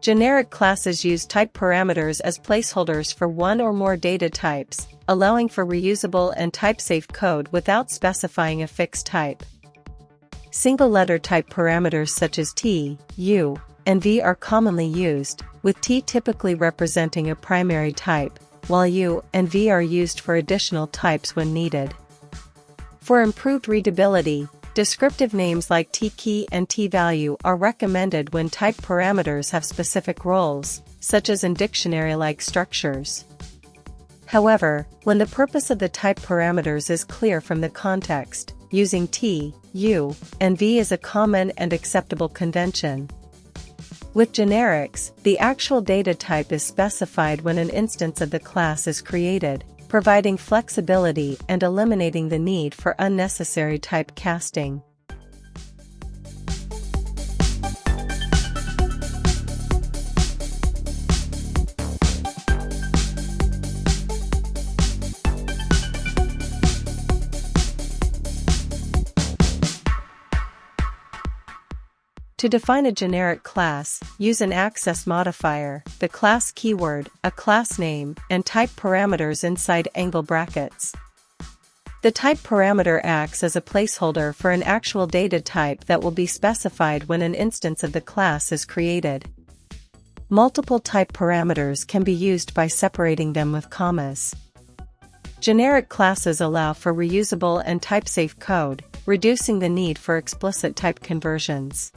Generic classes use type parameters as placeholders for one or more data types, allowing for reusable and type-safe code without specifying a fixed type. Single-letter type parameters such as t, u, and v are commonly used, with t typically representing a primary type, while u and v are used for additional types when needed. For improved readability, descriptive names like t-key and t-value are recommended when type parameters have specific roles, such as in dictionary-like structures. However, when the purpose of the type parameters is clear from the context, using t, u, and v is a common and acceptable convention. With generics, the actual data type is specified when an instance of the class is created, providing flexibility and eliminating the need for unnecessary type casting. To define a generic class, use an access modifier, the class keyword, a class name, and type parameters inside angle brackets. The type parameter acts as a placeholder for an actual data type that will be specified when an instance of the class is created. Multiple type parameters can be used by separating them with commas. Generic classes allow for reusable and type-safe code, reducing the need for explicit type conversions.